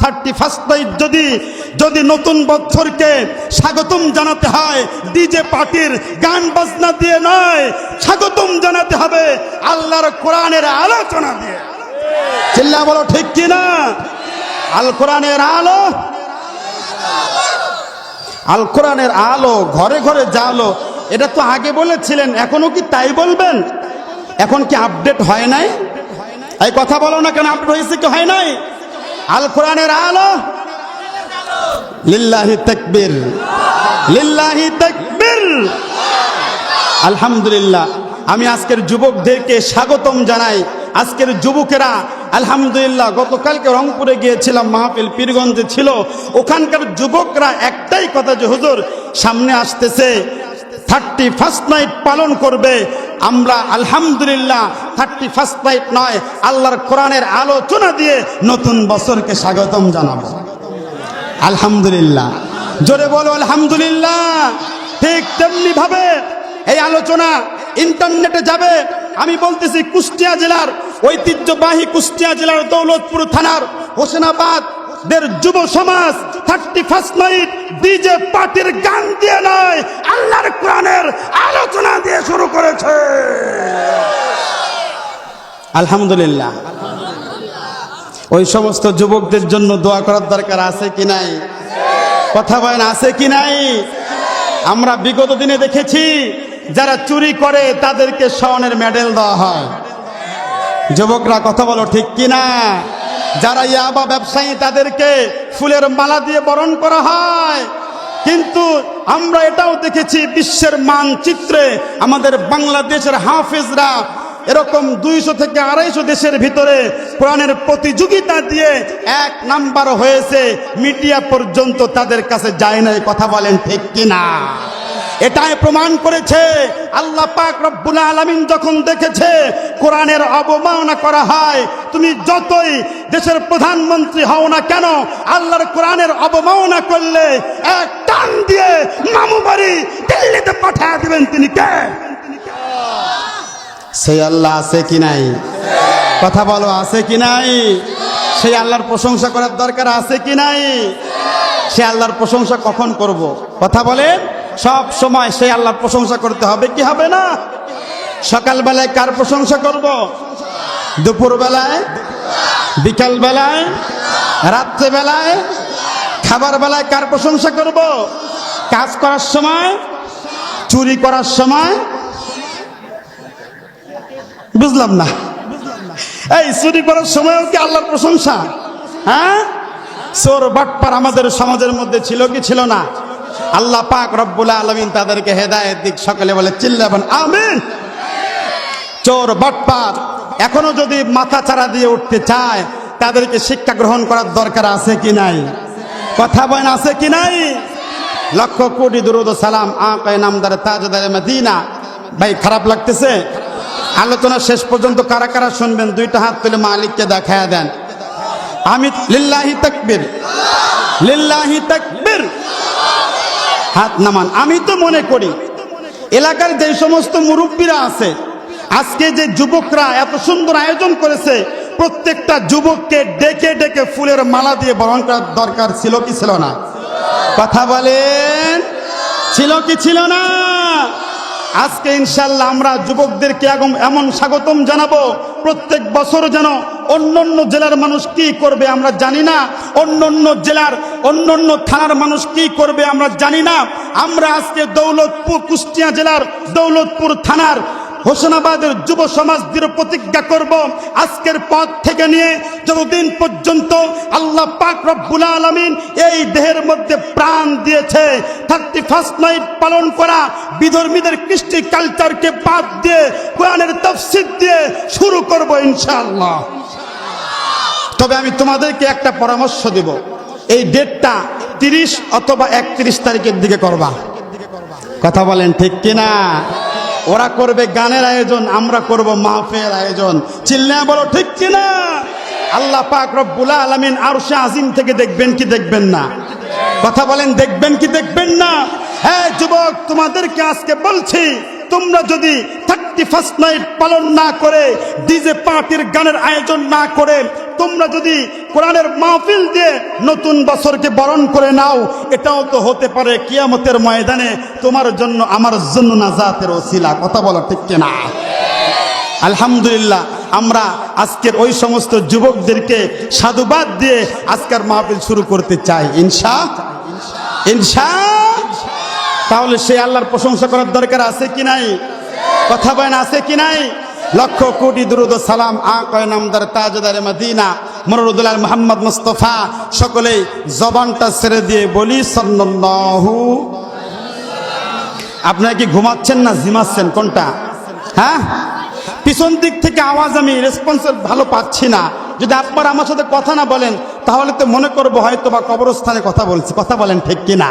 31 night যদি নতুন বছরকে স্বাগতম জানাতে হয় ডিজে পার্টির গান বাজনা দিয়ে নয়, স্বাগতম জানাতে হবে আল্লাহর কোরআনের আলোচনা দিয়ে। চিল্লা বলো ঠিক কিনা? আল কোরআনের আলো, আল কোরআনের আলো ঘরে ঘরে জ্বালো। এটা তো আগে বলেছিলেন, এখনো কি তাই বলবেন? এখন কি আপডেট হয় নাই? এই কথা বলো না কেন, আপডেট হয়েছে কি হয় নাই? আল কোরআনের আলো, লিল্লাহি তাকবীর, লিল্লাহি তাকবীর। আলহামদুলিল্লাহ, আমি আজকের যুবকদেরকে স্বাগতম জানাই। আজকের যুবকেরা আলহামদুলিল্লাহ, গতকালকে রংপুরে গিয়েছিলাম, মাহফিল পীরগঞ্জে ছিল। ওখানকার যুবকরা একটাই কথা যে হুজুর সামনে আসতেছে 31 নাইট পালন করবে। আমরা আলহামদুলিল্লাহ 31 নাইট নয়, আল্লাহর কোরআনের আলোচনা দিয়ে নতুন বছরকে স্বাগতম জানাবো। আলহামদুলিল্লাহ, জোরে বলো আলহামদুলিল্লাহ। ঠিক তেমনি ভাবে এই আলোচনা ইন্টারনেটে যাবে। আমি বলতেছি কুষ্টিয়া জেলার ঐতিহ্যবাহী কুষ্টিয়া জেলার দৌলতপুর থানার হোসেনাবাদ দের যুব সমাজ 31 নাইট ডিজে পার্টির গান দিয়ে নয়, আল্লাহর কোরআনের আলোচনা দিয়ে শুরু করেছে। আলহামদুলিল্লাহ। ওই সমস্ত যুবকদের জন্য দোয়া করার দরকার আছে কি নাই? কথা বলেন, আছে কি নাই? আমরা বিগত দিনে দেখেছি যারা চুরি করে তাদেরকে স্বর্ণের মেডেল দেওয়া হয়। যুবকরা কথা বলো ঠিক কিনা? যারা ইয়াবা ব্যবসায়ী তাদেরকে ফুলের মালা দিয়ে বরণ করা হয়। কিন্তু আমরা এটাও দেখেছি বিশ্বের মানচিত্রে আমাদের বাংলাদেশের হাফেজরা এরকম 200 থেকে 250 দেশের ভিতরে কোরআনের প্রতিযোগিতা দিয়ে 1 নাম্বার হয়েছে। মিডিয়া পর্যন্ত তাদের কাছে যায় নাই। কথা বলেন ঠিক কিনা? এটাই প্রমাণ করেছে আল্লাহ পাক রব্বুল আলামিন যখন দেখেছে কোরআনের অবমাননা করা হয়, তুমি যতই দেশের প্রধানমন্ত্রী হও না কেন, আল্লাহর কোরআনের অবমাননা করলে এক টান দিয়ে মামু বাড়ি দিল্লিতে পাঠিয়ে দিবেন। তিনি কে? সেই আল্লাহ আছে কি নাই? কথা বলো, আছে কি নাই? সেই আল্লাহর প্রশংসা করার দরকার আছে কি নাই? সে আল্লাহর প্রশংসা কখন করব? কথা বলেন, সব সময় সেই আল্লাহর প্রশংসা করতে হবে কি হবে না? সকাল বেলায় কার প্রশংসা করব? দুপুর বেলায়, বিকাল বেলায়, রাত্রে বেলায়, খাবার বেলায় কার প্রশংসা করব? কাজ করার সময়, চুরি করার সময়? বুঝলাম না। এই চুরি করার সময়ও কি আল্লাহর প্রশংসা? হ্যাঁ, চোর বাটপার আমাদের সমাজের মধ্যে ছিল কি ছিল না? আল্লাহ পাক রব্বুল আলামিন তাদেরকে হেদায়েত দিক। সকলে বলে চিল্লাবেন আমিন। চোর বাটপার এখনো যদি মাথা চারা দিয়ে উঠতে চায়, তাদেরকে শিক্ষা গ্রহণ করার দরকার আছে কি নাই? কথা বলেন, আছে কি নাই? লক্ষ কোটি দুরূদ ও সালাম আকায়ে নামদার তাজদারে মদিনা। ভাই খারাপ লাগতেছে? আলোচনা শেষ পর্যন্ত কারা কারা শুনবেন 2টা হাত তুলে মালিককে দেখায়া দেন। আমি লিল্লাহি তাকবীর, লিল্লাহি তাকবীর। হাত নামান। আমি তো মনে করি এলাকার যে সমস্ত মুরব্বীরা আছে, আজকে যে যুবকরা এত সুন্দর আয়োজন করেছে, প্রত্যেকটা যুবককে ডেকে ডেকে ফুলের মালা দিয়ে বরণ করার দরকার ছিল কি ছিল না? কথা বলেন, ছিল কি ছিল না? আজকে ইনশাআল্লাহ আমরা যুবকদেরকে এমন স্বাগতম জানাবো, প্রত্যেক বছর যেন অন্যান্য জেলার মানুষ কি করবে আমরা জানি না, অন্যান্য জেলার অন্যান্য থানার মানুষ কি করবে আমরা জানি না। আমরা আজকে দৌলতপুর, কুষ্টিয়া জেলার দৌলতপুর থানার হোসেনাবাদের যুব সমাজ দৃঢ় প্রতিজ্ঞা করব, আজকের পর থেকে নিয়ে যতদিন পর্যন্ত আল্লাহ পাক রব্বুল আলামিন এই দেহের মধ্যে প্রাণ দিয়েছে, 31 নাইট পালন করা বিধর্মীদের কৃষ্টি কালচারকে বাদ দিয়ে কোরআনের তাফসীর দিয়ে শুরু করব ইনশাআল্লাহ। তবে আমি তোমাদেরকে একটা পরামর্শ দেব, এই ডেটটা 30 অথবা 31 তারিখের দিকে করবা। কথা বলেন ঠিক কিনা? ওরা করবে গানের আয়োজন, আমরা করব মাহফিলের আয়োজন। চিল্লা বলো ঠিক কিনা? আল্লাহ পাক রব্বুল আলামিন আরশে আজিম থেকে দেখবেন কি দেখবেন না? কথা বলেন, দেখবেন কি দেখবেন না? হ্যাঁ যুবক, তোমাদেরকে আজকে বলছি, তোমরা যদি ফার্স্ট নাইট পালন না করে, ডিজে পার্টির গানের আয়োজন না করে তোমরা যদি কোরআনের মাহফিল দিয়ে নতুন বছরকে বরণ করে নাও, এটাও তো হতে পারে কিয়ামতের ময়দানে তোমার জন্য আমার জন্য নাজাতের ওসিলা। কথা বলো ঠিক কিনা? আলহামদুলিল্লাহ, আমরা আজকের ওই সমস্ত যুবকদেরকে সাধুবাদ দিয়ে আজকের মাহফিল শুরু করতে চাই ইনশা। তাহলে সেই আল্লাহর প্রশংসা করার দরকার আছে কি নাই? কথা বলেন, আছে কি নাই? লক্ষ কোটি দুরুদ ও সালাম আকায়ে নামদার তাজদারে মদিনা মুরাদুল মুহাম্মদ মুস্তাফা। সকলেই জবানটা ছেড়ে দিয়ে বলি সাল্লাল্লাহু। আপনারা কি ঘুমাচ্ছেন না জিমাচ্ছেন, কোনটা? হ্যাঁ, পিছন দিক থেকে আওয়াজ আমি রেসপন্স ভালো পাচ্ছি না। যদি আপনারা আমার সাথে কথা না বলেন তাহলে তো মনে করবো হয়তো বা কবরস্থানে কথা বলছি। কথা বলেন ঠিক কিনা?